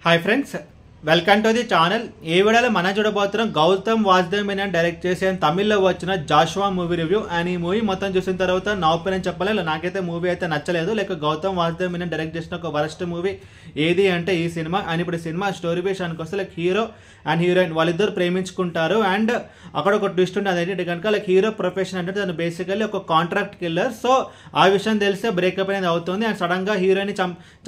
Hi friends, welcome to the channel. ఈ వీడియోలో మనం చూడబోతున్నాం గౌతమ్ వాసుదేవ్ మేనన్ డైరెక్ట్ చేసే తమిళ్లో వచ్చిన జాషువా మూవీ రివ్యూ. అండ్ ఈ మూవీ మొత్తం చూసిన తర్వాత నా ఒపీనియన్ చెప్పలేదు, నాకైతే మూవీ అయితే నచ్చలేదు. లైక్ గౌతమ్ వాసుదేవ్ మేనన్ డైరెక్ట్ చేసిన ఒక వరస్ట్ మూవీ ఏది అంటే ఈ సినిమా. అండ్ ఇప్పుడు సినిమా స్టోరీ విషయానికి వస్తే లైక్ హీరో అండ్ హీరోయిన్ వాళ్ళిద్దరు ప్రేమించుకుంటారు. అండ్ అక్కడ ఒక ట్విస్ట్ ఉంటుంది, అదేంటి కనుక లైక్ హీరో ప్రొఫెషన్ అంటే తను బేసికల్లీ ఒక కాంట్రాక్ట్ కిల్లర్. సో ఆ విషయం తెలిస్తే బ్రేకప్ అనేది అవుతుంది. అండ్ సడన్గా హీరోయిన్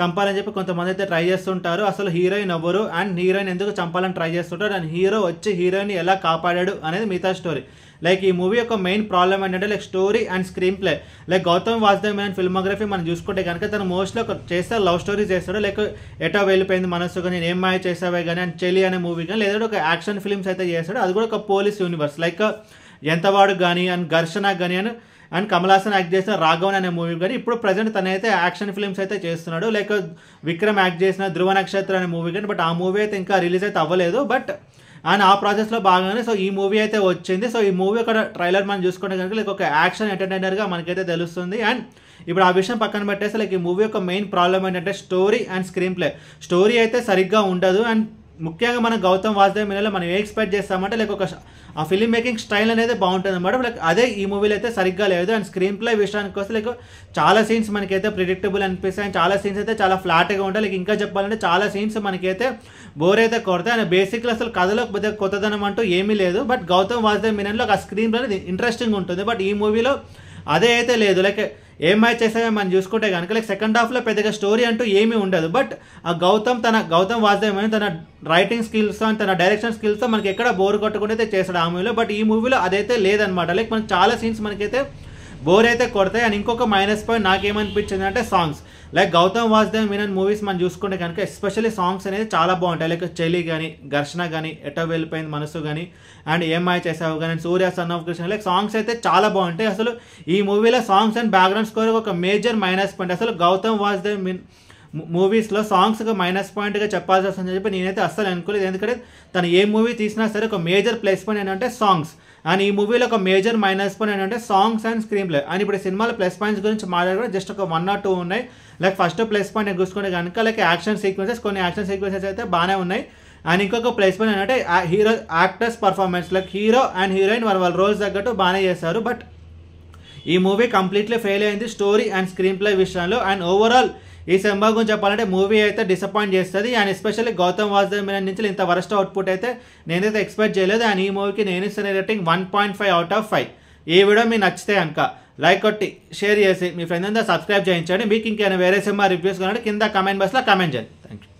చంపాలని చెప్పి కొంతమంది అయితే ట్రై చేస్తుంటారు. అసలు హీరోయిన్ ఎవరు అండ్ హీరోయిన్ ఎందుకు చంపాలని ట్రై చేస్తుంటారు అండ్ హీరో వచ్చి హీరోయిన్ ఎలా కాపాడాడు అనేది మిగతా స్టోరీ. లైక్ ఈ మూవీ యొక్క మెయిన్ ప్రాబ్లమ్ ఏంటంటే like story and screenplay. Like Gautham Vasudev Menon filmography మనం చూసుకుంటే కనుక తను మోస్ట్లీ ఒక చేస్తే లవ్ స్టోరీస్ చేస్తాడు. లైక్ ఎటో వెళ్ళిపోయింది మనసు కానీ, ఏం మాయ చేసావే కానీ, అండ్ చెలి అనే మూవీ కానీ, లేదా ఒక యాక్షన్ ఫిల్మ్స్ అయితే చేస్తాడు. అది కూడా ఒక పోలీస్ యూనివర్స్ లైక్ ఎంతవాడు కానీ అండ్ ఘర్షణ కానీ అండ్ కమల్ హాసన్ యాక్ట్ చేసిన రాఘవన్ అనే మూవీ కానీ ఇప్పుడు ప్రజెంట్ తనైతే యాక్షన్ ఫిల్మ్స్ అయితే చేస్తున్నాడు. లైక్ విక్రమ్ యాక్ట్ చేసిన ధృవ నక్షత్ర అనే మూవీ కానీ, బట్ ఆ మూవీ అయితే ఇంకా రిలీజ్ అయితే అవ్వలేదు. బట్ అండ్ ఆ ప్రాసెస్లో భాగంగానే సో ఈ మూవీ అయితే వచ్చింది. సో ఈ మూవీ ఒక ట్రైలర్ మనం చూసుకుంటే కనుక లైక్ ఒక యాక్షన్ ఎంటర్టైనర్గా మనకైతే తెలుస్తుంది. అండ్ ఇప్పుడు ఆ విషయం పక్కన పెట్టేస్తే లైక్ ఈ మూవీ యొక్క మెయిన్ ప్రాబ్లమ్ ఏంటంటే story and screen play. Story అయితే సరిగ్గా ఉండదు. అండ్ ముఖ్యంగా మనం గౌతమ్ వాసుదేవ్ మేనన్లో మనం ఏ ఎక్స్పెక్ట్ చేస్తామంటే లైక్ ఒక ఆ ఫిల్మ్ మేకింగ్ స్టైల్ అనేది బాగుంటుంది అనమాట. లైక్ అదే ఈ మూవీలో అయితే సరిగ్గా లేదు. అండ్ స్క్రీన్ ప్లే విషయానికి వస్తే లైక్ చాలా సీన్స్ మనకైతే ప్రిడిక్టబుల్ అనిపిస్తాయి. అండ్ చాలా సీన్స్ అయితే చాలా ఫ్లాట్గా ఉంటాయి. లైక్ ఇంకా చెప్పాలంటే చాలా సీన్స్ మనకైతే బోర్ అయితే కొడతాయి. అండ్ బేసిక్లీ అసలు కథలో పెద్ద కొత్తదనం అంటూ ఏమీ లేదు. బట్ గౌతమ్ వాసుదేవ్ మేనన్లో ఆ స్క్రీన్ ప్లే అనేది ఇంట్రెస్టింగ్ ఉంటుంది. బట్ ఈ మూవీలో అదే అయితే లేదు. లైక్ ఏం మ్యాచ్ చేసామో మనం చూసుకుంటే కనుక లైక్ సెకండ్ హాఫ్లో పెద్దగా స్టోరీ అంటూ ఏమీ ఉండదు. బట్ ఆ గౌతమ్ వాసుదేవ్ మేనన్ తన రైటింగ్ స్కిల్స్ అండ్ తన డైరెక్షన్ స్కిల్స్తో మనకి ఎక్కడ బోర్ కొట్టకుండా అయితే చేస్తాడు ఆ మూవీలో. బట్ ఈ మూవీలో అదైతే లేదనమాట. లైక్ మనకి చాలా సీన్స్ మనకైతే బోర్ అయితే కొడతాయి. అండ్ ఇంకొక మైనస్ పాయింట్ నాకేమనిపించింది అంటే songs. Like Gautham Vasudev Menon movies మనం చూసుకుంటే కనుక ఎస్పెషల్లీ సాంగ్స్ అనేది చాలా బాగుంటాయి. లైక్ చెలి కానీ, ఘర్షణ కానీ, ఎటో వెళ్ళిపోయింది మనసు కానీ, అండ్ ఏం మాయ చేసావు కానీ, Surya son of Krishna, like songs అయితే చాలా బాగుంటాయి. అసలు ఈ మూవీలో సాంగ్స్ అండ్ బ్యాక్గ్రౌండ్ స్కోర్ ఒక మేజర్ మైనస్ పాయింట్. అసలు గౌతమ్ వాసుదేవ్ మూవీస్లో సాంగ్స్ ఒక మైనస్ పాయింట్గా చెప్పాల్సి వస్తుందని చెప్పి నేనైతే అస్సలు అనుకోలేదు. ఎందుకంటే తను ఏ మూవీ తీసినా సరే ఒక మేజర్ ప్లస్ పాయింట్ ఏంటంటే సాంగ్స్. అండ్ ఈ మూవీలో ఒక మేజర్ మైనస్ పాయింట్ ఏంటంటే songs and screen play. And ఇప్పుడు సినిమాలో ప్లస్ పాయింట్స్ గురించి మాట్లాడుకుంటే జస్ట్ ఒక 1 or 2 ఉన్నాయి. లైక్ ఫస్ట్ ప్లస్ పాయింట్ చూసుకుంటే కనుక లైక్ యాక్షన్ సీక్వెన్సెస్, కొన్ని యాక్షన్ సీక్వెన్సెస్ అయితే బాగానే ఉన్నాయి. అండ్ ఇంకొక ప్లస్ పాయింట్ ఏంటంటే hero actors performance. Like hero and heroine వాళ్ళ రోల్స్ తగ్గట్టు బాగానే చేశారు. బట్ ఈ మూవీ కంప్లీట్లీ ఫెయిల్ అయింది స్టోరీ అండ్ స్క్రీన్ ప్లే విషయంలో. అండ్ ఓవరాల్ ఈ సినిమా గురించి చెప్పాలంటే మూవీ అయితే డిసప్పాయింట్ చేస్తుంది. అండ్ ఎస్పెషల్లీ గౌతమ్ వాసుదేవ్ మేనన్ నుంచి ఇంత వరస్ట్ అవుట్పుట్ అయితే నేనైతే ఎక్స్పెక్ట్ చేయలేదు. అండ్ ఈ మూవీకి నేను ఇస్తున్న రేటింగ్ 1.5 out of 5. ఈ వీడియో మీకు నచ్చితే కనుక లైక్ కొట్టి షేర్ చేసి మీ ఫ్రెండ్స్ అంతా సబ్స్క్రైబ్ చేయించండి. మీకు ఇంకేమైనా వేరే సినిమా రివ్యూస్ కావాలంటే కింద కమెంట్ బాక్స్లో కమెంట్ చేయండి. Thank you.